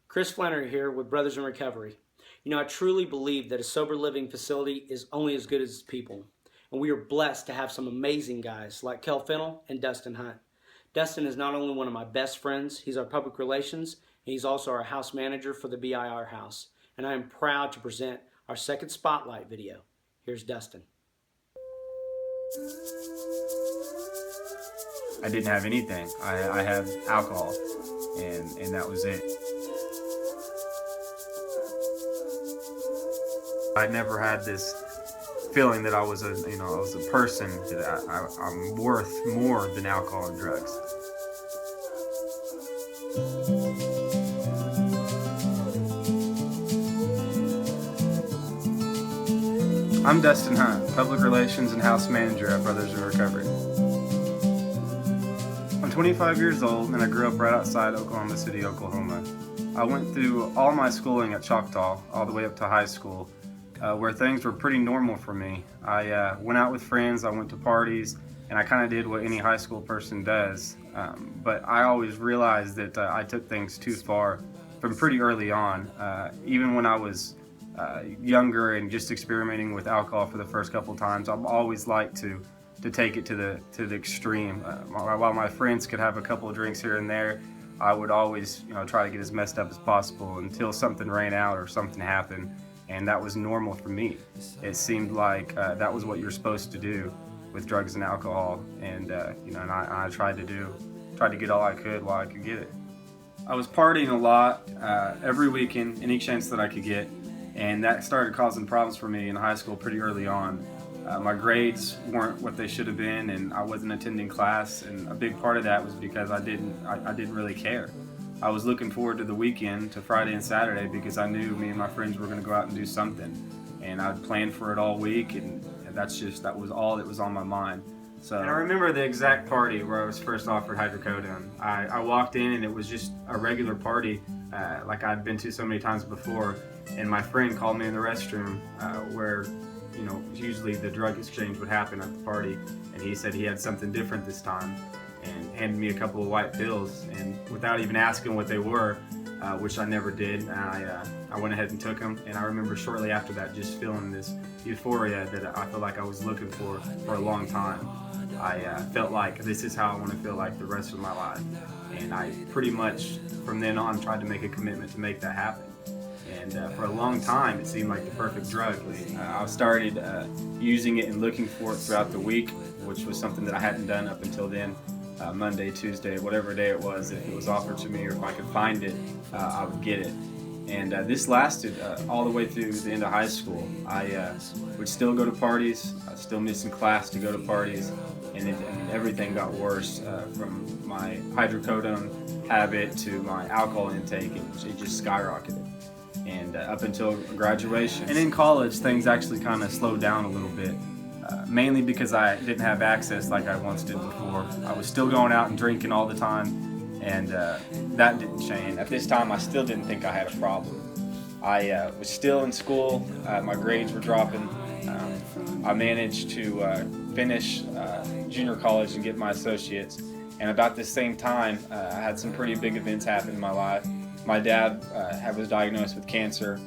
Chris Flannery here with Brothers in Recovery. I truly believe that a sober living facility is only as good as its people. And we are blessed to have some amazing guys like Kel Fennell and Dustin Hunt. Dustin is not only one of my best friends, he's our public relations, and he's also our house manager for the BIR house. And I am proud to present our second spotlight video. Here's Dustin. I didn't have anything. I had alcohol, and that was it. I never had this feeling that I was a person, that I'm worth more than alcohol and drugs. I'm Dustin Hunt, Public Relations and House Manager at Brothers in Recovery. I'm 25 years old and I grew up right outside Oklahoma City, Oklahoma. I went through all my schooling at Choctaw, all the way up to high school, where things were pretty normal for me. I went out with friends, I went to parties, and I kind of did what any high school person does. But I always realized that I took things too far from pretty early on. Even when I was younger and just experimenting with alcohol for the first couple times, I've always liked to take it to the extreme. While my friends could have a couple of drinks here and there, I would always try to get as messed up as possible until something ran out or something happened, and that was normal for me. It seemed like that was what you're supposed to do with drugs and alcohol, and I tried to get all I could while I could get it. I was partying a lot every weekend, any chance that I could get, and that started causing problems for me in high school pretty early on. My grades weren't what they should have been, and I wasn't attending class, and a big part of that was because I didn't really care. I was looking forward to the weekend, to Friday and Saturday, because I knew me and my friends were going to go out and do something, and I'd planned for it all week, and that was all that was on my mind. So, and I remember the exact party where I was first offered hydrocodone. I walked in and it was just a regular party, like I'd been to so many times before, and my friend called me in the restroom where usually the drug exchange would happen at the party, and he said he had something different this time and handed me a couple of white pills, and without even asking what they were, which I never did, I went ahead and took them, and I remember shortly after that just feeling this euphoria that I felt like I was looking for a long time. I felt like this is how I want to feel like the rest of my life, and I pretty much from then on tried to make a commitment to make that happen. And for a long time, it seemed like the perfect drug. I started using it and looking for it throughout the week, which was something that I hadn't done up until then. Monday, Tuesday, whatever day it was, if it was offered to me or if I could find it, I would get it. And this lasted all the way through the end of high school. I would still go to parties, still missing class to go to parties, and everything got worse from my hydrocodone habit to my alcohol intake. It just skyrocketed. And up until graduation. And in college, things actually kind of slowed down a little bit, mainly because I didn't have access like I once did before. I was still going out and drinking all the time, and that didn't change. At this time, I still didn't think I had a problem. I was still in school, my grades were dropping. I managed to finish junior college and get my associates, and about the same time, I had some pretty big events happen in my life. My dad was diagnosed with cancer.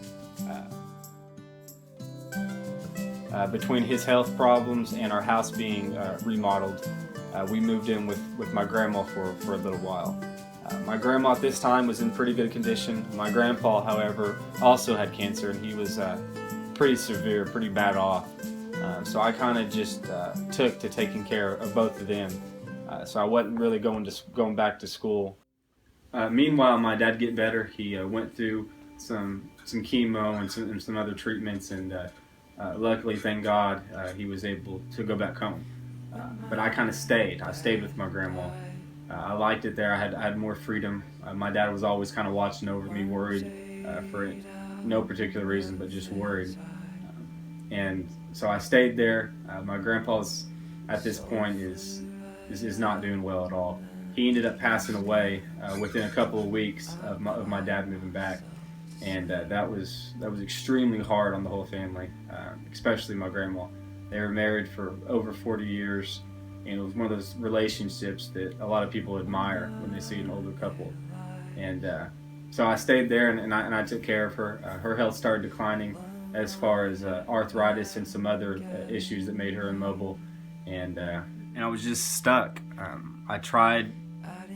Between his health problems and our house being remodeled, we moved in with my grandma for a little while. My grandma at this time was in pretty good condition. My grandpa, however, also had cancer, and he was pretty severe, pretty bad off. So I kind of just took to taking care of both of them. So I wasn't really going back to school. Meanwhile, my dad get better. He went through some chemo and some other treatments, and luckily, thank God, he was able to go back home. But I kind of stayed. I stayed with my grandma. I liked it there. I had more freedom. My dad was always kind of watching over me, worried for no particular reason, but just worried. And so I stayed there. My grandpa's at this point is not doing well at all. He ended up passing away within a couple of weeks of my dad moving back, and that was extremely hard on the whole family, especially my grandma. They were married for over 40 years, and it was one of those relationships that a lot of people admire when they see an older couple. And So I stayed there, and I took care of her. Her health started declining as far as arthritis and some other issues that made her immobile, and I was just stuck. I tried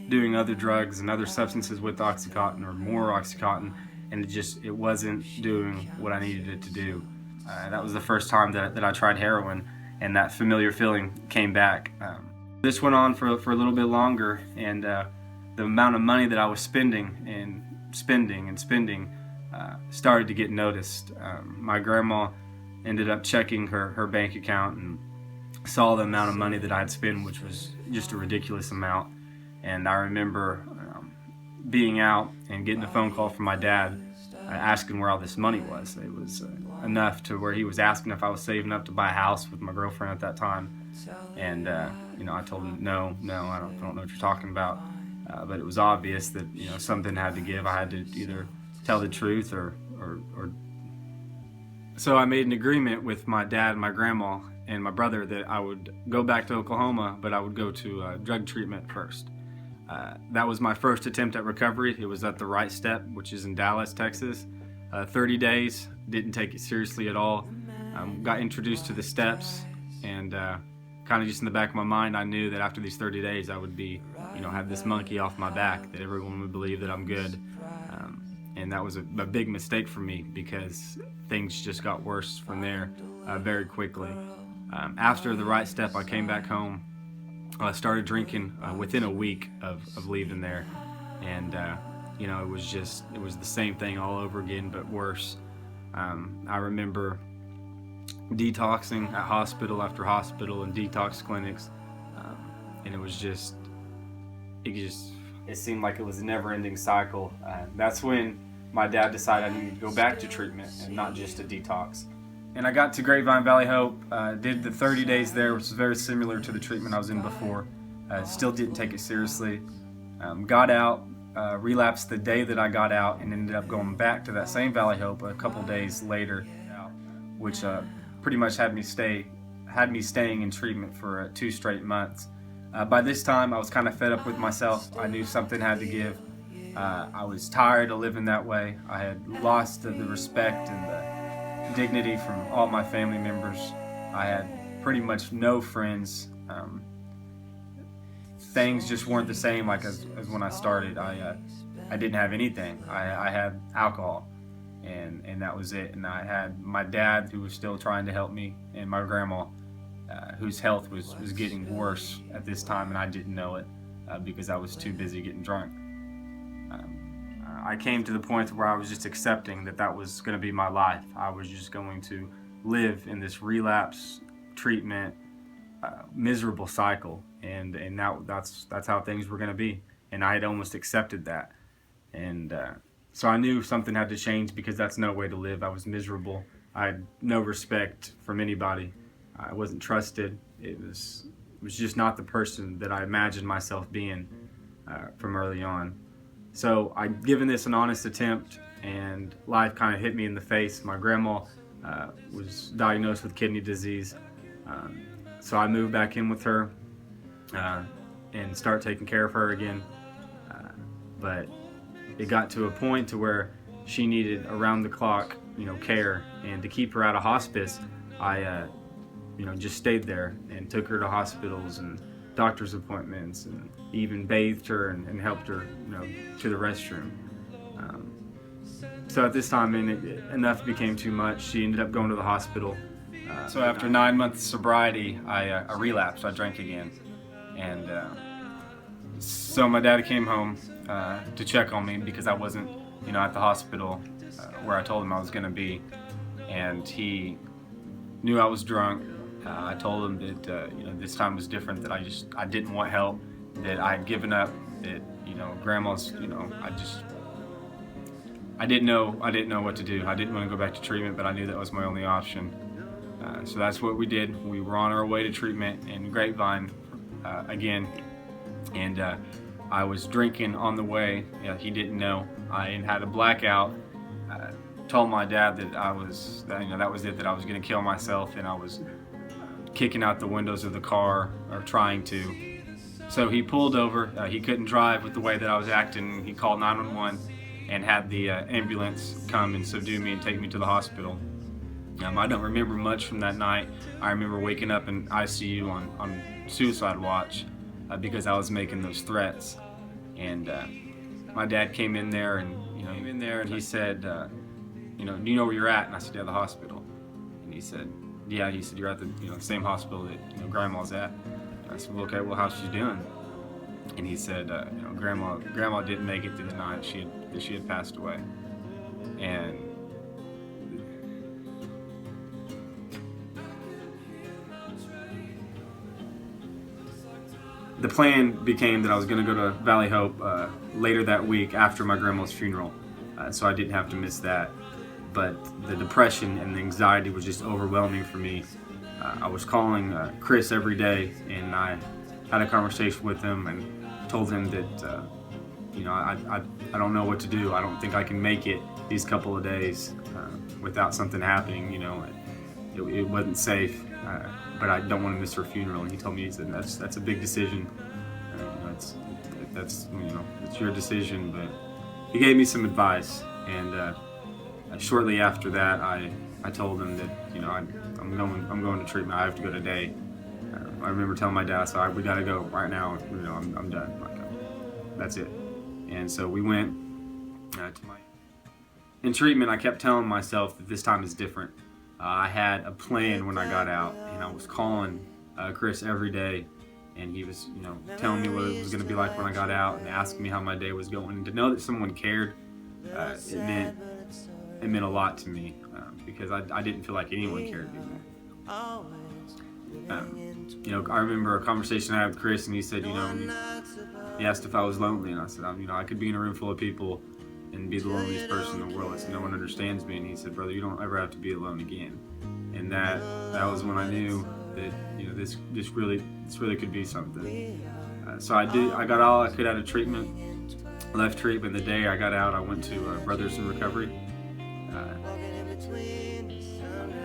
doing other drugs and other substances with Oxycontin or more Oxycontin, and it wasn't doing what I needed it to do. That was the first time that I tried heroin, and that familiar feeling came back. This went on for a little bit longer, and the amount of money that I was spending started to get noticed. My grandma ended up checking her bank account and saw the amount of money that I had spent, which was just a ridiculous amount. And I remember being out and getting a phone call from my dad asking where all this money was. It was enough to where he was asking if I was saving up to buy a house with my girlfriend at that time. And I told him, no, I don't know what you're talking about. But it was obvious that something had to give. I had to either tell the truth or. So I made an agreement with my dad, my grandma, and my brother that I would go back to Oklahoma, but I would go to drug treatment first. That was my first attempt at recovery. It was at the Right Step, which is in Dallas, Texas. 30 days, didn't take it seriously at all. Got introduced to the steps, and kind of just in the back of my mind, I knew that after these 30 days, I would be, have this monkey off my back, that everyone would believe that I'm good. And that was a big mistake for me, because things just got worse from there very quickly. After the Right Step, I came back home. I started drinking within a week of leaving there, and it was the same thing all over again, but worse. I remember detoxing at hospital after hospital and detox clinics, and it seemed like it was a never-ending cycle. That's when my dad decided I needed to go back to treatment and not just a detox. And I got to Grapevine Valley Hope, did the 30 days there, which was very similar to the treatment I was in before. Still didn't take it seriously. Got out, relapsed the day that I got out, and ended up going back to that same Valley Hope a couple days later, which pretty much had me staying in treatment for 2 straight months. By this time, I was kind of fed up with myself. I knew something had to give. I was tired of living that way. I had lost the respect and the dignity from all my family members. I had pretty much no friends. Things just weren't the same as when I started. I didn't have anything. I had alcohol, and that was it. And I had my dad, who was still trying to help me, and my grandma, whose health was getting worse at this time, and I didn't know it because I was too busy getting drunk. I came to the point where I was just accepting that was going to be my life. I was just going to live in this relapse, treatment, miserable cycle, and now that's how things were going to be. And I had almost accepted that, and so I knew something had to change, because that's no way to live. I was miserable. I had no respect from anybody. I wasn't trusted. It was just not the person that I imagined myself being from early on. So I'd given this an honest attempt, and life kind of hit me in the face. My grandma was diagnosed with kidney disease, so I moved back in with her and started taking care of her again. But it got to a point to where she needed around-the-clock, care, and to keep her out of hospice, I just stayed there and took her to hospitals and doctor's appointments, and even bathed her and helped her, to the restroom. So at this time, enough became too much. She ended up going to the hospital. So after 9 months sobriety, I relapsed. I drank again, and so my dad came home to check on me, because I wasn't, at the hospital where I told him I was going to be, and he knew I was drunk. I told him that this time was different, that I didn't want help, that I had given up, that grandma's, I didn't know what to do. I didn't want to go back to treatment, but I knew that was my only option. So that's what we did. We were on our way to treatment in Grapevine again, and I was drinking on the way. He didn't know. I had a blackout. Told my dad that that was it, that I was going to kill myself, and I was kicking out the windows of the car, or trying to. So he pulled over. He couldn't drive with the way that I was acting. He called 911, and had the ambulance come and subdue me and take me to the hospital. I don't remember much from that night. I remember waking up in ICU on suicide watch because I was making those threats. And my dad came in there and he said, do you know where you're at? And I said, yeah, the hospital. And he said, yeah. He said, you're at the same hospital that Grandma's at. And I said, well, okay, well, how's she doing? And he said, Grandma didn't make it through the night. She had passed away. And the plan became that I was going to go to Valley Hope later that week after my grandma's funeral, so I didn't have to miss that. But the depression and the anxiety was just overwhelming for me. I was calling Chris every day, and I had a conversation with him and told him that I don't know what to do. I don't think I can make it these couple of days without something happening. It wasn't safe. But I don't want to miss her funeral. And he told me, he said, that's a big decision. It's your decision. But he gave me some advice, and shortly after that, I told him that I'm going to treatment. I have to go today. I remember telling my dad, I said, we got to go right now. I'm done. That's it. And so we went in treatment. I kept telling myself that this time is different. I had a plan when I got out, and I was calling Chris every day, and he was, telling me what it was going to be like when I got out, and asking me how my day was going. And to know that someone cared, it meant a lot to me because I didn't feel like anyone cared anymore. I remember a conversation I had with Chris, and he said, he asked if I was lonely, and I said, I could be in a room full of people and be the loneliest person in the world. I said, no one understands me. And he said, brother, you don't ever have to be alone again. And that was when I knew that this really could be something. So I got all I could out of treatment. Left treatment the day I got out. I went to Brothers in Recovery.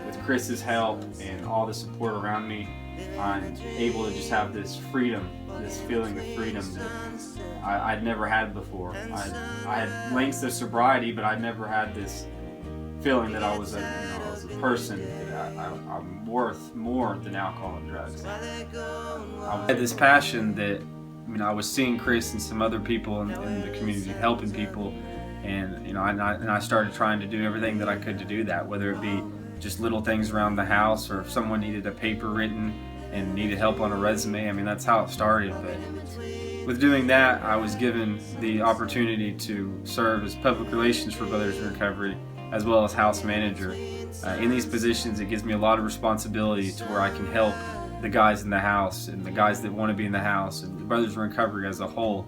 With Chris's help and all the support around me, I'm able to just have this freedom, this feeling of freedom that I'd never had before. I had lengths of sobriety, but I'd never had this feeling that I was a person, that I'm worth more than alcohol and drugs. I had this passion that I was seeing Chris and some other people in the community helping people, and I started trying to do everything that I could to do that, whether it be just little things around the house, or if someone needed a paper written and needed help on a resume. That's how it started. But with doing that, I was given the opportunity to serve as public relations for Brothers in Recovery, as well as house manager. In these positions, it gives me a lot of responsibility to where I can help the guys in the house and the guys that want to be in the house and the Brothers in Recovery as a whole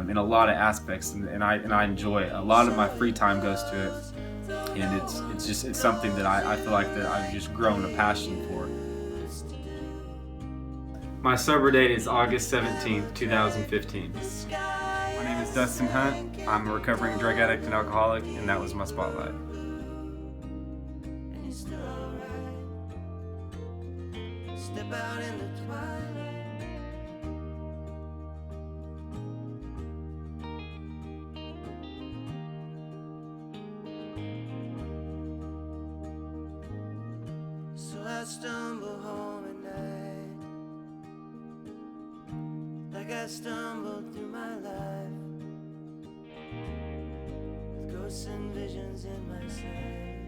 in a lot of aspects, and I enjoy it. A lot of my free time goes to it, and it's something that I feel like that I've just grown a passion for. My sober date is August 17th, 2015. My name is Dustin Hunt. I'm a recovering drug addict and alcoholic, and that was my spotlight. Step out in the twilight. So I stumble home at night, like I stumbled through my life, with ghosts and visions in my sight.